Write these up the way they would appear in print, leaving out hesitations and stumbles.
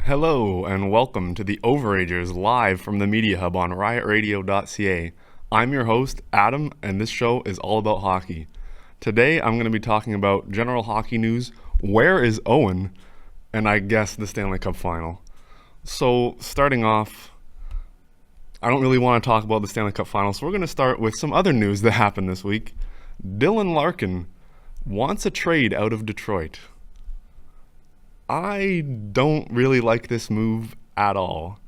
Hello and welcome to the OverAgers live from the Media Hub on RIOTradio.ca. I'm your host, Adam, and this show is all about hockey. Today I'm going to be talking about general hockey news, where is Owen, and I guess the Stanley Cup Final. So starting off, I don't really want to talk about the Stanley Cup Final, so we're going to start with some other news that happened this week. Dylan Larkin wants a trade out of Detroit. I don't really like this move at all.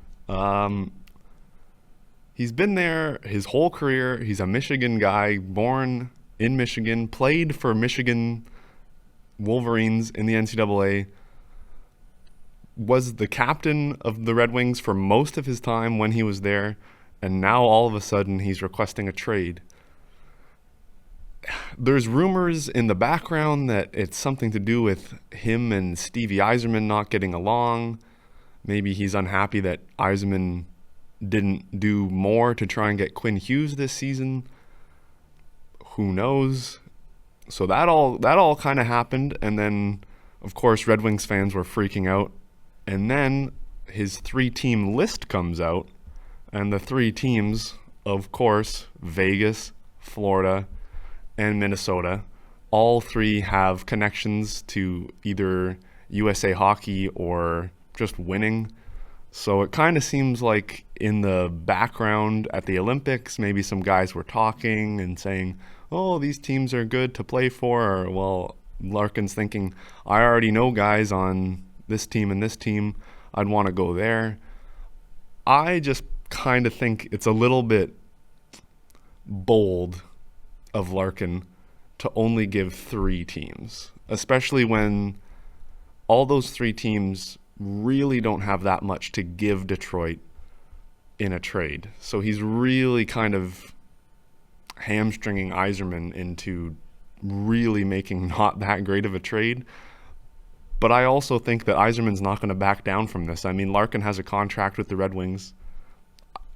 He's been there his whole career. He's a Michigan guy, born in Michigan, played for Michigan Wolverines in the NCAA, was the captain of the Red Wings for most of his time when he was there, and now all of a sudden he's requesting a trade. There's rumors in the background that it's something to do with him and Stevie Yzerman not getting along. Maybe he's unhappy that Yzerman didn't do more to try and get Quinn Hughes this season. Who knows? So that all kind of happened, and then of course Red Wings fans were freaking out. And then his 3-team list comes out, and the 3 teams, of course, Vegas, Florida, and Minnesota, all 3 have connections to either USA Hockey or just winning. So it kind of seems like in the background at the Olympics, maybe some guys were talking and saying, oh, these teams are good to play for. Or, well, Larkin's thinking, I already know guys on this team and this team. I'd want to go there. I just kind of think it's a little bit bold of Larkin to only give 3 teams, especially when all those 3 teams really don't have that much to give Detroit in a trade. So he's really kind of hamstringing Yzerman into really making not that great of a trade. But I also think that Yzerman's not going to back down from this. I mean, Larkin has a contract with the Red Wings.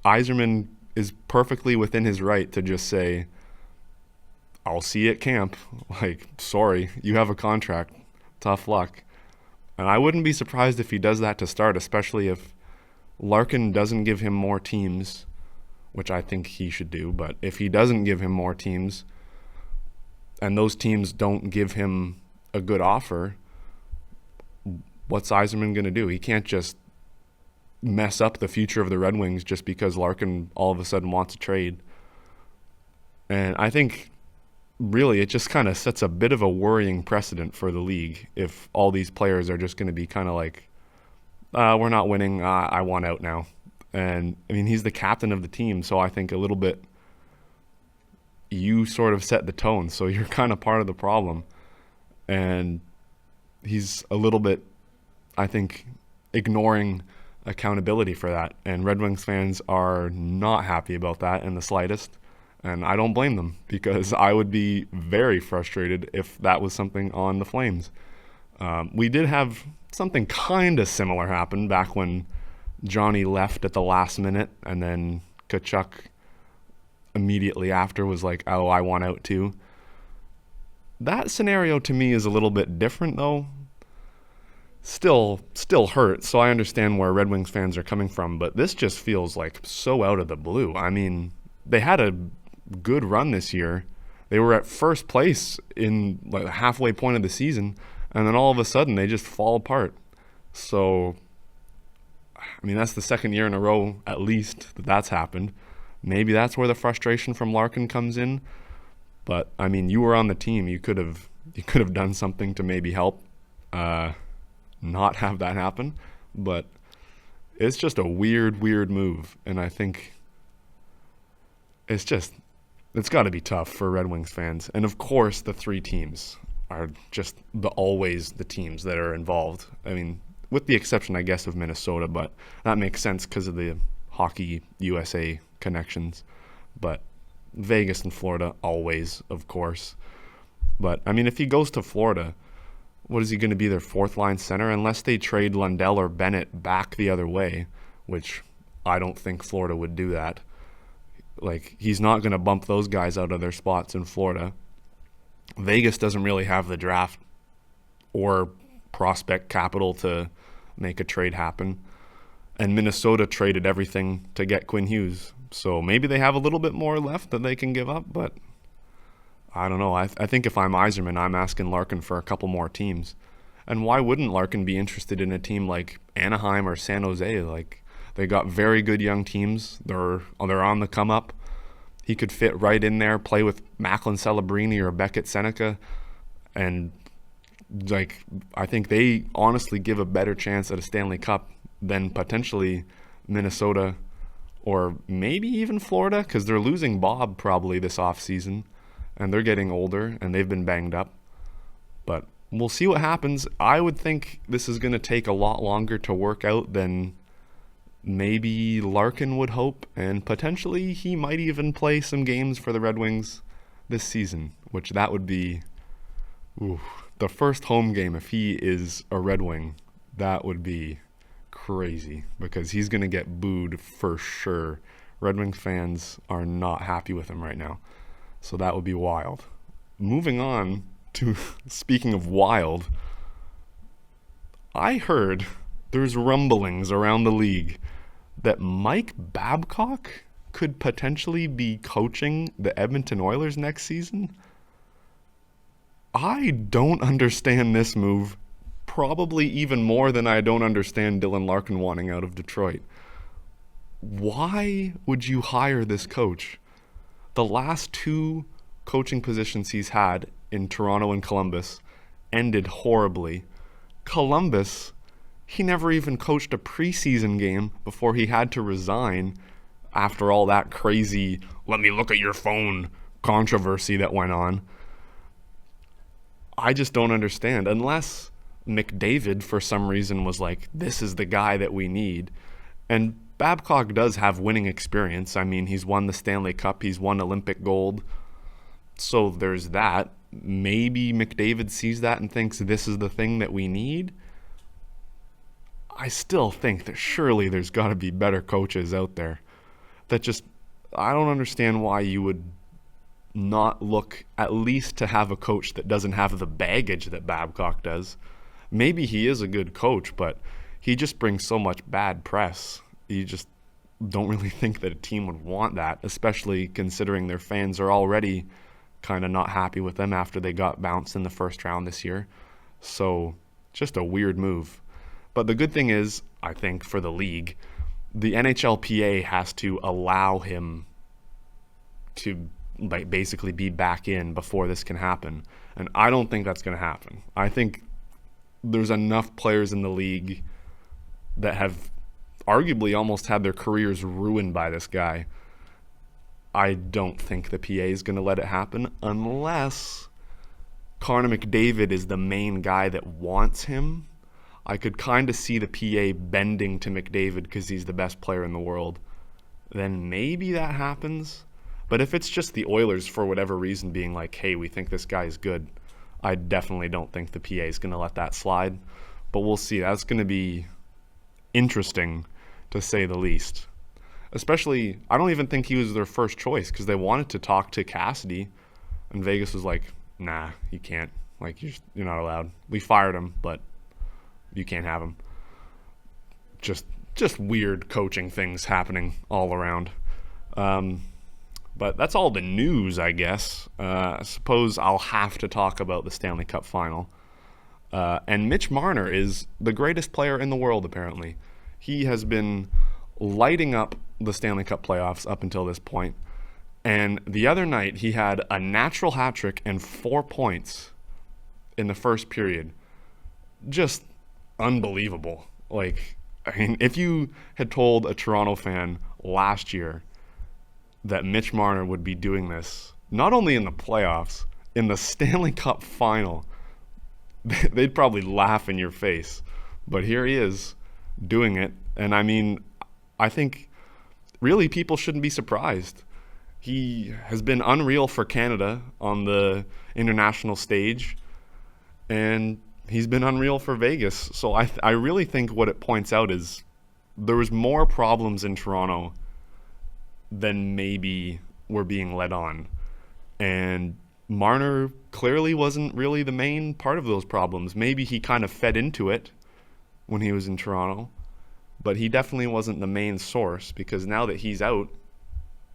Yzerman is perfectly within his right to just say, I'll see you at camp. Like, sorry, you have a contract. Tough luck. And I wouldn't be surprised if he does that to start, especially if Larkin doesn't give him more teams, which I think he should do. But if he doesn't give him more teams, and those teams don't give him a good offer, what's Yzerman going to do? He can't just mess up the future of the Red Wings just because Larkin all of a sudden wants a trade. And I think really it just kind of sets a bit of a worrying precedent for the league if all these players are just going to be kind of like, we're not winning, I want out now. And I mean, he's the captain of the team, so I think a little bit you sort of set the tone, so you're kind of part of the problem. And he's a little bit, I think, ignoring accountability for that. And Red Wings fans are not happy about that in the slightest. And I don't blame them, because I would be very frustrated if that was something on the Flames. We did have something kind of similar happen back when Johnny left at the last minute, and then Tkachuk immediately after was like, oh, I want out too. That scenario to me is a little bit different, though. Still hurt, so I understand where Red Wings fans are coming from, but this just feels like so out of the blue. I mean, they had a good run this year. They were at first place in like the halfway point of the season, and then all of a sudden they just fall apart. So, I mean, that's the second year in a row at least that's happened. Maybe that's where the frustration from Larkin comes in. But I mean, you were on the team. You could have done something to maybe help not have that happen. But it's just a weird move, and I think it's got to be tough for Red Wings fans. And of course, the 3 teams are just always the teams that are involved. I mean, with the exception, I guess, of Minnesota, but that makes sense because of the Hockey USA connections. But Vegas and Florida, always, of course. But, I mean, if he goes to Florida, what is he going to be, their 4th-line center? Unless they trade Lundell or Bennett back the other way, which I don't think Florida would do that. Like, he's not going to bump those guys out of their spots in Florida. Vegas doesn't really have the draft or prospect capital to make a trade happen. And Minnesota traded everything to get Quinn Hughes. So maybe they have a little bit more left that they can give up, but I don't know. I think if I'm Yzerman, I'm asking Larkin for a couple more teams. And why wouldn't Larkin be interested in a team like Anaheim or San Jose? Like, they got very good young teams. They're on the come up. He could fit right in there, play with Macklin Celebrini or Beckett Seneca, and like, I think they honestly give a better chance at a Stanley Cup than potentially Minnesota or maybe even Florida, because they're losing Bob probably this offseason, and they're getting older, and they've been banged up. But we'll see what happens. I would think this is going to take a lot longer to work out than maybe Larkin would hope, and potentially he might even play some games for the Red Wings this season, which that would be the first home game if he is a Red Wing. That would be crazy, because he's going to get booed for sure. Red Wings fans are not happy with him right now, so that would be wild. Moving on to, speaking of wild, I heard there's rumblings around the league that Mike Babcock could potentially be coaching the Edmonton Oilers next season. I don't understand this move, probably even more than I don't understand Dylan Larkin wanting out of Detroit. Why would you hire this coach? The last two coaching positions he's had in Toronto and Columbus ended horribly. Columbus, he never even coached a preseason game before he had to resign after all that crazy "let me look at your phone" controversy that went on. I just don't understand. Unless McDavid, for some reason, was like, this is the guy that we need. And Babcock does have winning experience. I mean, he's won the Stanley Cup. He's won Olympic gold. So there's that. Maybe McDavid sees that and thinks this is the thing that we need. I still think that surely there's got to be better coaches out there. That just, I don't understand why you would not look at least to have a coach that doesn't have the baggage that Babcock does. Maybe he is a good coach, but he just brings so much bad press. You just don't really think that a team would want that, especially considering their fans are already kind of not happy with them after they got bounced in the first round this year. So just a weird move. But the good thing is, I think, for the league, the NHLPA has to allow him to basically be back in before this can happen. And I don't think that's going to happen. I think there's enough players in the league that have arguably almost had their careers ruined by this guy. I don't think the PA is going to let it happen unless Connor McDavid is the main guy that wants him. I could kind of see the PA bending to McDavid because he's the best player in the world. Then maybe that happens. But if it's just the Oilers for whatever reason being like, hey, we think this guy is good, I definitely don't think the PA is going to let that slide. But we'll see. That's going to be interesting, to say the least. Especially, I don't even think he was their first choice because they wanted to talk to Cassidy, and Vegas was like, nah, you can't. Like, you're not allowed. We fired him, but you can't have him. Just weird coaching things happening all around. But that's all the news, I guess. I suppose I'll have to talk about the Stanley Cup final. And Mitch Marner is the greatest player in the world, apparently. He has been lighting up the Stanley Cup playoffs up until this point. And the other night, he had a natural hat trick and 4 points in the first period. Just unbelievable. Like, I mean, if you had told a Toronto fan last year that Mitch Marner would be doing this, not only in the playoffs, in the Stanley Cup final, they'd probably laugh in your face. But here he is doing it. And I mean, I think really people shouldn't be surprised. He has been unreal for Canada on the international stage, and he's been unreal for Vegas. So I really think what it points out is there was more problems in Toronto than maybe were being led on. And Marner clearly wasn't really the main part of those problems. Maybe he kind of fed into it when he was in Toronto, but he definitely wasn't the main source, because now that he's out,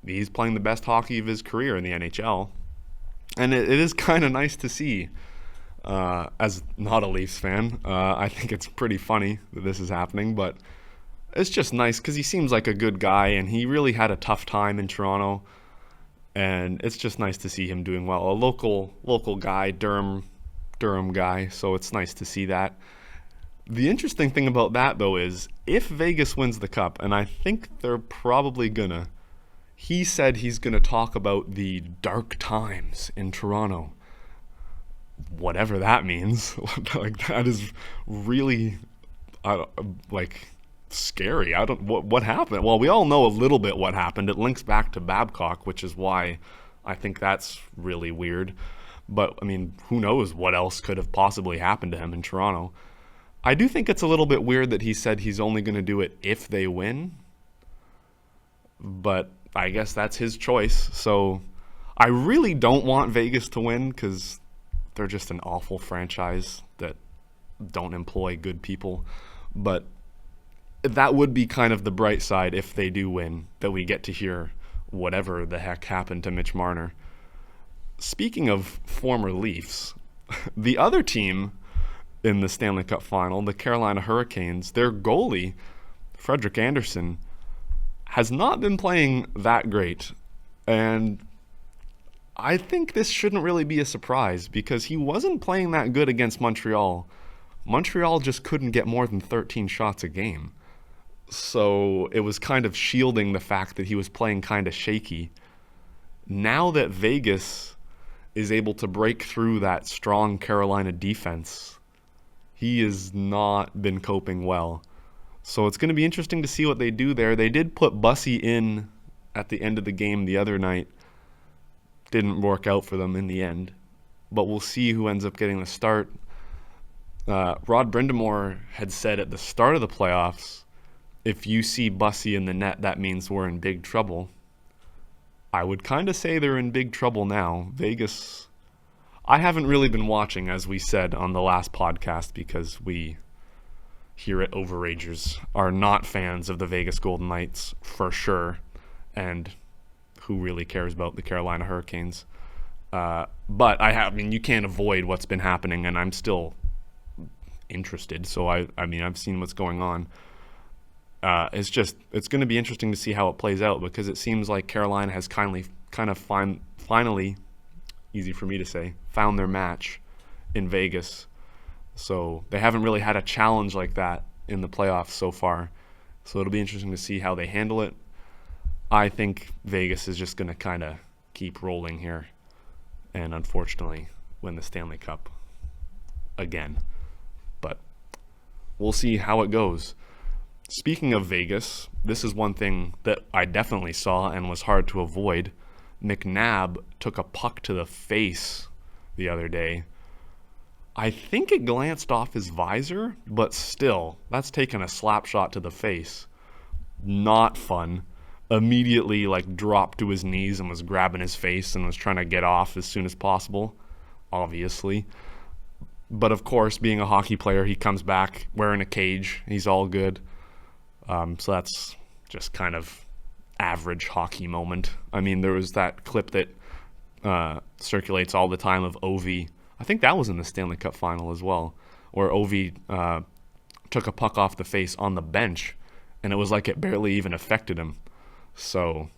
he's playing the best hockey of his career in the NHL. And it is kind of nice to see, as not a Leafs fan. I think it's pretty funny that this is happening, but it's just nice because he seems like a good guy, and he really had a tough time in Toronto. And it's just nice to see him doing well. A local guy, Durham guy, so it's nice to see that. The interesting thing about that, though, is if Vegas wins the Cup, and I think they're probably gonna, he said he's gonna talk about the dark times in Toronto. Whatever that means. Like, that is really, scary. I don't, what happened? Well, we all know a little bit what happened. It links back to Babcock, which is why I think that's really weird. But, I mean, who knows what else could have possibly happened to him in Toronto. I do think it's a little bit weird that he said he's only going to do it if they win. But I guess that's his choice. So I really don't want Vegas to win because they're just an awful franchise that don't employ good people. But that would be kind of the bright side if they do win, that we get to hear whatever the heck happened to Mitch Marner. Speaking of former Leafs, the other team in the Stanley Cup final, the Carolina Hurricanes, their goalie, Frederik Andersen, has not been playing that great. And I think this shouldn't really be a surprise because he wasn't playing that good against Montreal. Montreal just couldn't get more than 13 shots a game. So it was kind of shielding the fact that he was playing kind of shaky. Now that Vegas is able to break through that strong Carolina defense, he has not been coping well. So it's going to be interesting to see what they do there. They did put Bussy in at the end of the game the other night. Didn't work out for them in the end. But we'll see who ends up getting the start. Rod Brindamore had said at the start of the playoffs, if you see Bussy in the net, that means we're in big trouble. I would kind of say they're in big trouble now. Vegas, I haven't really been watching, as we said on the last podcast, because we here at OverAgers are not fans of the Vegas Golden Knights for sure. And who really cares about the Carolina Hurricanes? But you can't avoid what's been happening, and I'm still interested. So I've seen what's going on. It's going to be interesting to see how it plays out, because it seems like Carolina has finally, easy for me to say, found their match in Vegas. So they haven't really had a challenge like that in the playoffs so far. So it'll be interesting to see how they handle it. I think Vegas is just going to kind of keep rolling here and unfortunately win the Stanley Cup again. But we'll see how it goes. Speaking of Vegas, this is one thing that I definitely saw and was hard to avoid. McNabb took a puck to the face the other day. I think it glanced off his visor, but still, that's taking a slap shot to the face. Not fun. Immediately dropped to his knees and was grabbing his face and was trying to get off as soon as possible, obviously. But of course, being a hockey player, he comes back wearing a cage. He's all good. So that's just kind of average hockey moment. I mean, there was that clip that circulates all the time of Ovi. I think that was in the Stanley Cup final as well, where Ovi took a puck off the face on the bench, and it was like it barely even affected him. So,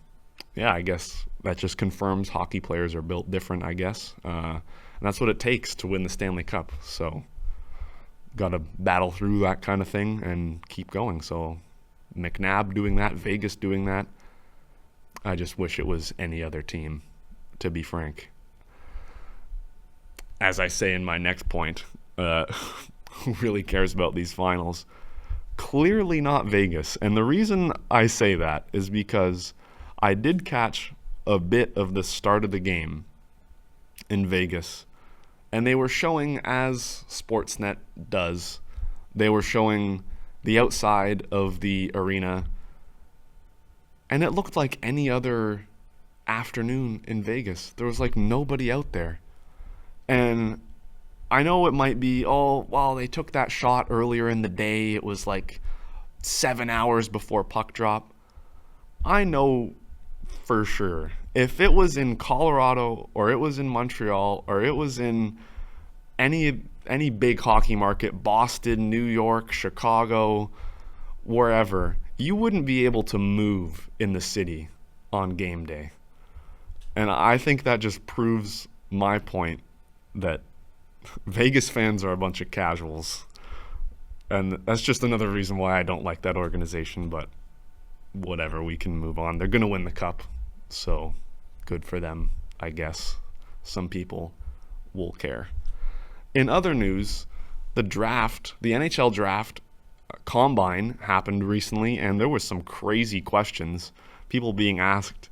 yeah, I guess that just confirms hockey players are built different, I guess. And that's what it takes to win the Stanley Cup. So, got to battle through that kind of thing and keep going. So, McNabb doing that, Vegas doing that. I just wish it was any other team, to be frank. As I say in my next point, who really cares about these finals? Clearly not Vegas. And the reason I say that is because I did catch a bit of the start of the game in Vegas, and they were showing, as Sportsnet does, they were showing the outside of the arena, and it looked like any other afternoon in Vegas. There was nobody out there. And I know it might be, oh, well, they took that shot earlier in the day. It was like 7 hours before puck drop. I know for sure if it was in Colorado or it was in Montreal or it was in any big hockey market, Boston, New York, Chicago, wherever, you wouldn't be able to move in the city on game day. And I think that just proves my point that Vegas fans are a bunch of casuals. And that's just another reason why I don't like that organization, but whatever, we can move on. They're going to win the cup, so good for them, I guess. Some people will care. In other news, the NHL draft combine happened recently, and there was some crazy questions. People being asked,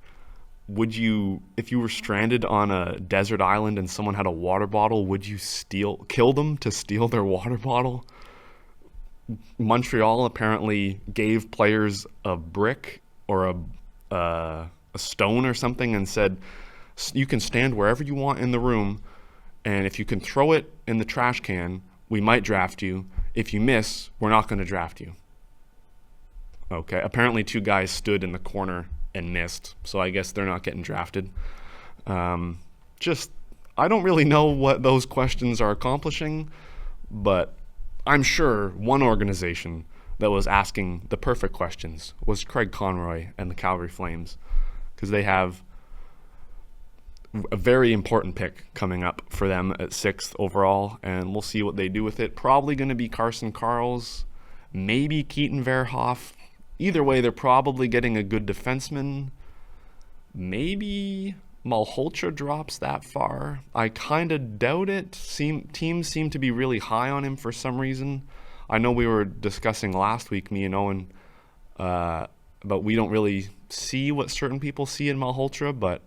if you were stranded on a desert island and someone had a water bottle, would you kill them to steal their water bottle? Montreal apparently gave players a brick or a stone or something and said, you can stand wherever you want in the room, and if you can throw it in the trash can, we might draft you. If you miss, we're not going to draft you. Okay, apparently 2 guys stood in the corner and missed, so I guess they're not getting drafted. I don't really know what those questions are accomplishing, but I'm sure one organization that was asking the perfect questions was Craig Conroy and the Calgary Flames, because they have a very important pick coming up for them at 6th overall, and we'll see what they do with it. Probably going to be Carson Karls, maybe Keaton Verhoff. Either way, they're probably getting a good defenseman. Maybe Malhotra drops that far. I kind of doubt it. Teams seem to be really high on him for some reason. I know we were discussing last week, me and Owen, but we don't really see what certain people see in Malhotra, but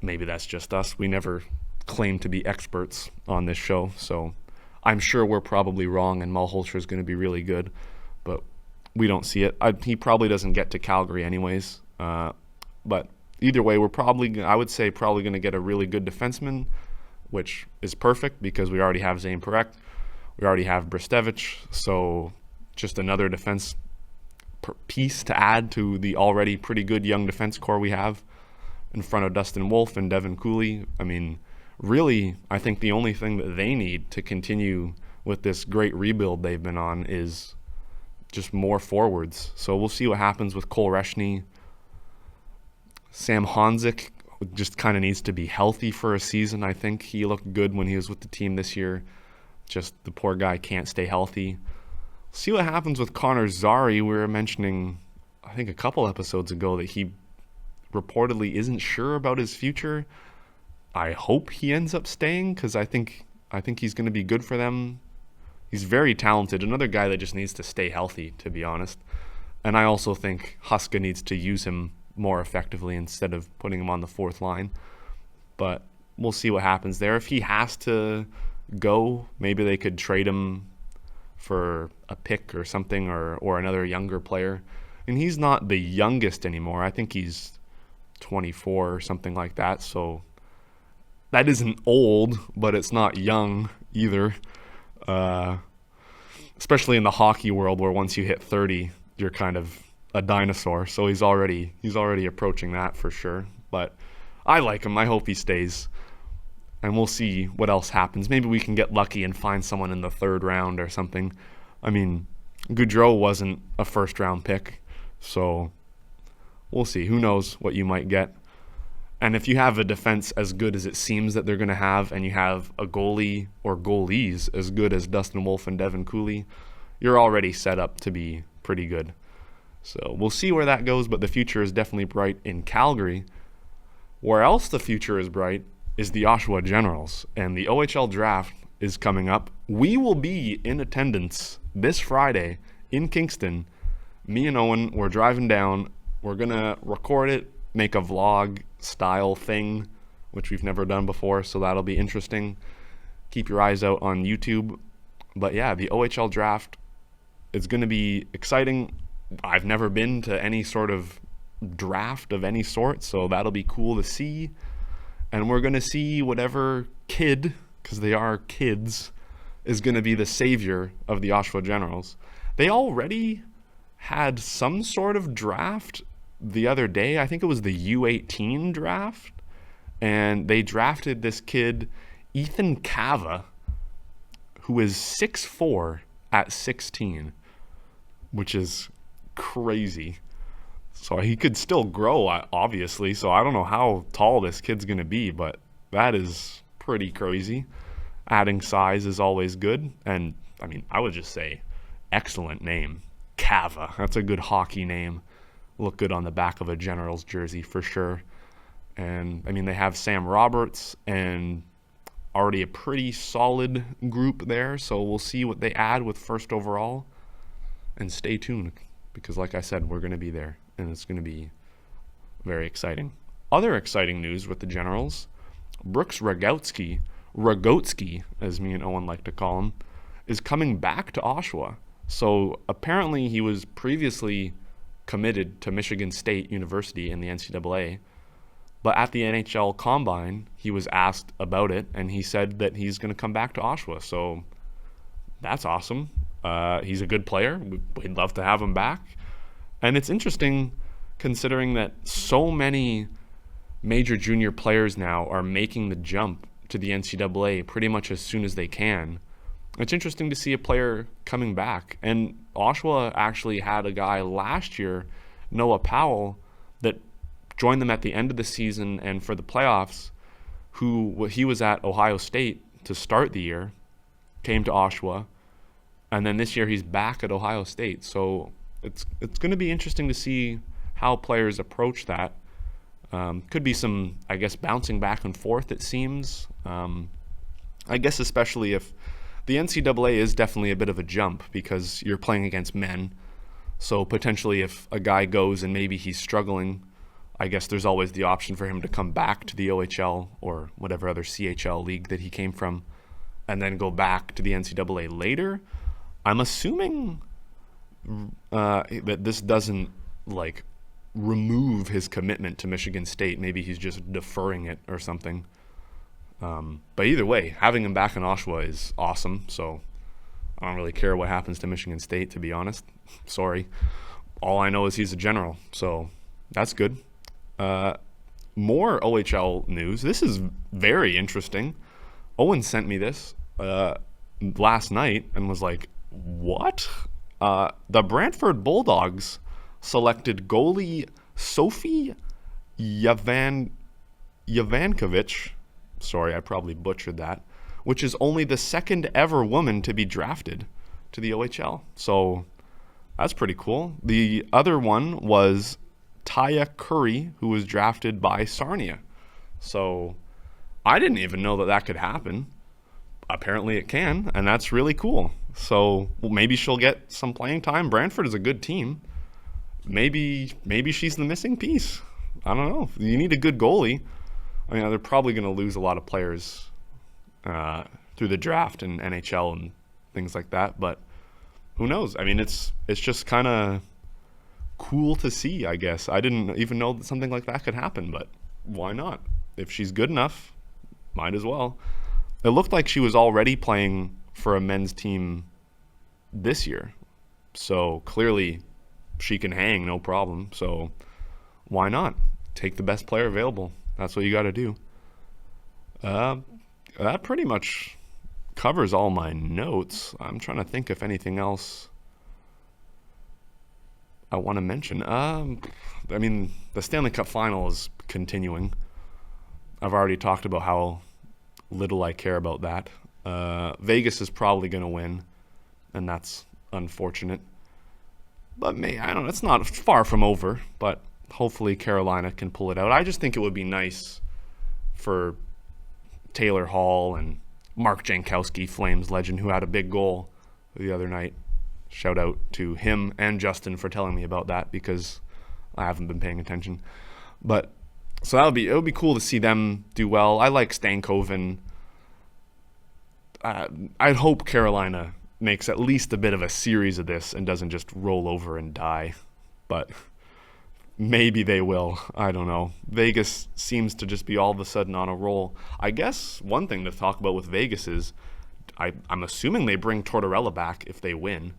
maybe that's just us. We never claim to be experts on this show, so I'm sure we're probably wrong and Malhotra is going to be really good, but we don't see it. He probably doesn't get to Calgary anyways, but either way, I would say probably going to get a really good defenseman, which is perfect because we already have Zane Parekh. We already have Bristevich, so just another defense piece to add to the already pretty good young defense core we have in front of Dustin Wolf and Devin Cooley. I mean, really, I think the only thing that they need to continue with this great rebuild they've been on is just more forwards. So we'll see what happens with Cole Reshny. Sam Honzik just kind of needs to be healthy for a season. I think he looked good when he was with the team this year. Just the poor guy can't stay healthy. See what happens with Connor Zary. We were mentioning, I think a couple episodes ago, that he reportedly isn't sure about his future. I hope he ends up staying because I think he's going to be good for them. He's very talented. Another guy that just needs to stay healthy, to be honest. And I also think Huska needs to use him more effectively instead of putting him on the 4th line. But we'll see what happens there. If he has to go, maybe they could trade him for a pick or something, or another younger player. And he's not the youngest anymore. I think he's 24 or something like that. So that isn't old, but it's not young either. Especially in the hockey world, where once you hit 30, you're kind of a dinosaur. So he's already approaching that for sure. But I like him. I hope he stays. And we'll see what else happens. Maybe we can get lucky and find someone in the 3rd round or something. I mean, Goudreau wasn't a 1st-round pick, so we'll see. Who knows what you might get. And if you have a defense as good as it seems that they're going to have, and you have a goalie or goalies as good as Dustin Wolf and Devin Cooley, you're already set up to be pretty good. So we'll see where that goes, but the future is definitely bright in Calgary. Where else the future is bright is the Oshawa Generals, and the OHL draft is coming up. We will be in attendance this Friday in Kingston. Me and Owen, we're driving down. We're going to record it, make a vlog style thing, which we've never done before, so that'll be interesting. Keep your eyes out on YouTube. But yeah, the OHL draft is going to be exciting. I've never been to any sort of draft of any sort, so that'll be cool to see. And we're going to see whatever kid because they are kids, is going to be the savior of the Oshawa Generals. They already had some sort of draft the other day. I think it was the U18 draft. And they drafted this kid, Ethan Cava, who is 6'4" at 16, which is crazy. So he could still grow, obviously. So I don't know how tall this kid's going to be, but that is pretty crazy. Adding size is always good. And, I mean, I would just say excellent name. Cava. That's a good hockey name. Look good on the back of a Generals jersey for sure. And, I mean, they have Sam Roberts and already a pretty solid group there. So we'll see what they add with first overall. And stay tuned because, like I said, we're going to be there. And it's going to be very exciting. Other exciting news with the Generals, Brooks Rogowski, as me and Owen like to call him, is coming back to Oshawa. So apparently he was previously committed to Michigan State University in the NCAA. But at the NHL Combine, he was asked about it, and he said that he's going to come back to Oshawa. So that's awesome. He's a good player. We'd love to have him back. And it's interesting considering that so many major junior players now are making the jump to the NCAA pretty much as soon as they can. It's interesting to see a player coming back. And Oshawa actually had a guy last year, Noah Powell, that joined them at the end of the season and for the playoffs, he was at Ohio State to start the year, came to Oshawa, and then this year he's back at Ohio State. So it's going to be interesting to see how players approach that. Could be some, I guess, bouncing back and forth, it seems. I guess especially if the NCAA is definitely a bit of a jump because you're playing against men. So potentially if a guy goes and maybe he's struggling, I guess there's always the option for him to come back to the OHL or whatever other CHL league that he came from and then go back to the NCAA later. I'm assuming that this doesn't remove his commitment to Michigan State. Maybe he's just deferring it or something. But either way, having him back in Oshawa is awesome. So I don't really care what happens to Michigan State, to be honest. Sorry. All I know is he's a General. So that's good. More OHL news. This is very interesting. Owen sent me this last night and was like, what? The Brantford Bulldogs selected goalie Sophie Yavankovich. Sorry, I probably butchered that. Which is only the second ever woman to be drafted to the OHL. So that's pretty cool. The other one was Taya Curry, who was drafted by Sarnia. So I didn't even know that could happen. Apparently it can, and that's really cool. So maybe she'll get some playing time. Brantford is a good team. Maybe she's the missing piece. I don't know. You need a good goalie. I mean, they're probably going to lose a lot of players through the draft and NHL and things like that, but who knows? I mean, it's just kind of cool to see, I guess. I didn't even know that something like that could happen, but why not? If she's good enough, might as well. It looked like she was already playing for a men's team this year, so clearly she can hang, no problem. So why not? Take the best player available. That's what you got to do. That pretty much covers all my notes. I'm trying to think if anything else I want to mention. I mean, the Stanley Cup Final is continuing. I've already talked about how little I care about that. Vegas is probably going to win, and that's unfortunate. But I don't know, it's not far from over, but hopefully Carolina can pull it out. I just think it would be nice for Taylor Hall and Mark Jankowski, Flames legend, who had a big goal the other night. Shout out to him and Justin for telling me about that because I haven't been paying attention. But so it would be cool to see them do well. I like Stankoven. I'd hope Carolina makes at least a bit of a series of this and doesn't just roll over and die. But maybe they will. I don't know. Vegas seems to just be all of a sudden on a roll. I guess one thing to talk about with Vegas is I'm assuming they bring Tortorella back if they win.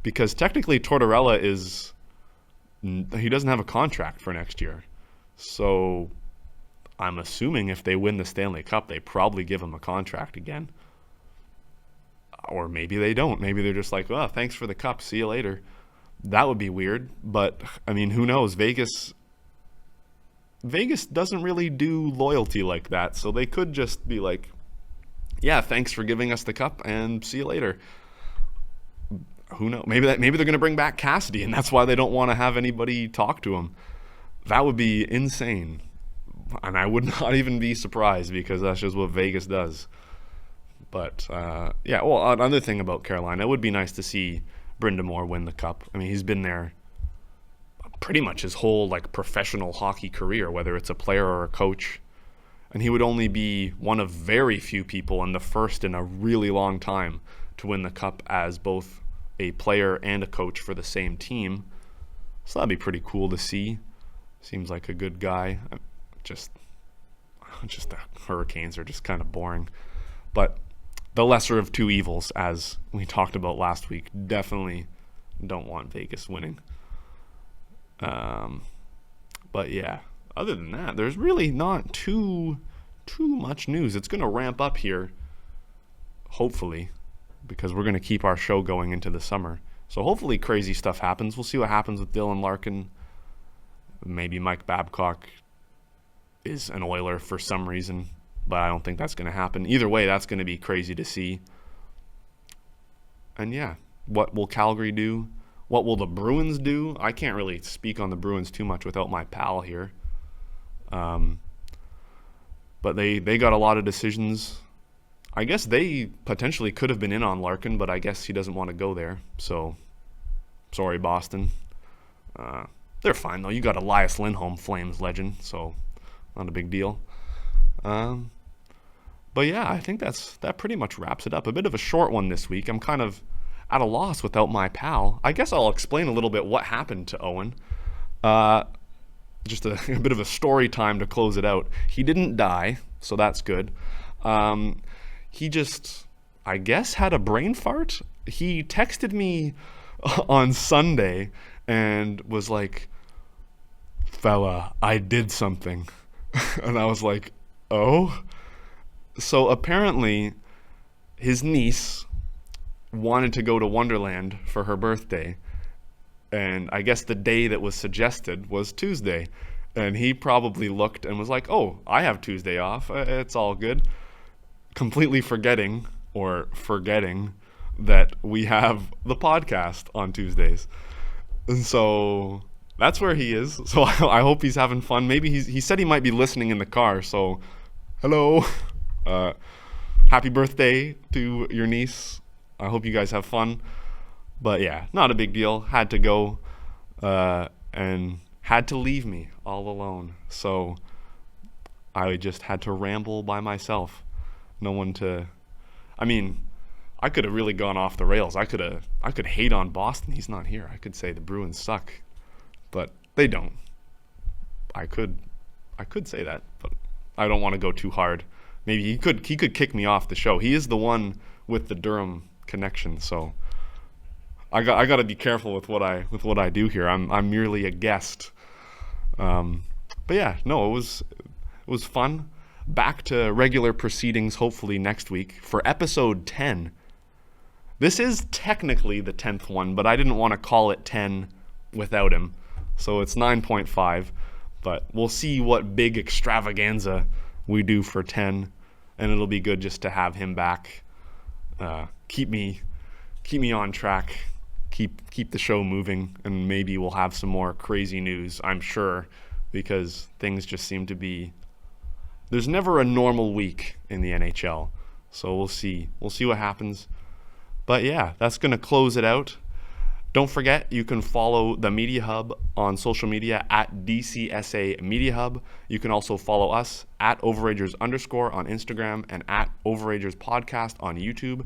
Because technically Tortorella he doesn't have a contract for next year. So I'm assuming if they win the Stanley Cup, they probably give him a contract again. Or maybe they don't. Maybe they're just like, oh, thanks for the cup. See you later. That would be weird. But, I mean, who knows? Vegas doesn't really do loyalty like that. So they could just be like, yeah, thanks for giving us the cup and see you later. Who knows? Maybe they're going to bring back Cassidy, and that's why they don't want to have anybody talk to him. That would be insane. And I would not even be surprised because that's just what Vegas does. But, yeah, well, another thing about Carolina, it would be nice to see Brind'Amour win the cup. I mean, he's been there pretty much his whole, professional hockey career, whether it's a player or a coach. And he would only be one of very few people and the first in a really long time to win the cup as both a player and a coach for the same team. So that'd be pretty cool to see. Seems like a good guy. Just the Hurricanes are just kind of boring. But the lesser of two evils, as we talked about last week, definitely don't want Vegas winning. But yeah, other than that, there's really not too much news. It's going to ramp up here, hopefully, because we're going to keep our show going into the summer. So hopefully crazy stuff happens. We'll see what happens with Dylan Larkin. Maybe Mike Babcock is an Oiler for some reason, but I don't think that's going to happen. Either way, that's going to be crazy to see. And yeah, what will Calgary do? What will the Bruins do? I can't really speak on the Bruins too much without my pal here. But they got a lot of decisions. I guess they potentially could have been in on Larkin, but I guess he doesn't want to go there. So, sorry, Boston. They're fine, though. You got Elias Lindholm, Flames legend, so not a big deal. But yeah, I think that pretty much wraps it up. A bit of a short one this week. I'm kind of at a loss without my pal. I guess I'll explain a little bit what happened to Owen. Just a bit of a story time to close it out. He didn't die, so that's good. He just, I guess, had a brain fart. He texted me on Sunday and was like, "Fella, I did something." And I was like, "Oh?" So apparently his niece wanted to go to Wonderland for her birthday. And I guess the day that was suggested was Tuesday. And he probably looked and was like, "Oh, I have Tuesday off. It's all good." Completely forgetting that we have the podcast on Tuesdays. And so that's where he is. So I hope he's having fun. Maybe he said he might be listening in the car. So hello. Happy birthday to your niece. I hope you guys have fun. But yeah, not a big deal. Had to go and had to leave me all alone. So I just had to ramble by myself. No one to... I mean, I could have really gone off the rails. I could hate on Boston. He's not here. I could say the Bruins suck. But they don't. I could say that, but I don't want to go too hard. Maybe he could kick me off the show. He is the one with the Durham connection, so I got to be careful with what I do here. I'm merely a guest. But yeah, no, it was fun. Back to regular proceedings hopefully next week for episode 10. This is technically the 10th one, but I didn't want to call it 10 without him. So it's 9.5, but we'll see what big extravaganza we do for 10, and it'll be good just to have him back. Keep me on track, keep the show moving, and maybe we'll have some more crazy news, I'm sure, because things just seem to be... There's never a normal week in the NHL, so we'll see what happens. But yeah, that's going to close it out. Don't forget, you can follow the Media Hub on social media at DCSA Media Hub. You can also follow us at OverAgers_ on Instagram and at OverAgers Podcast on YouTube.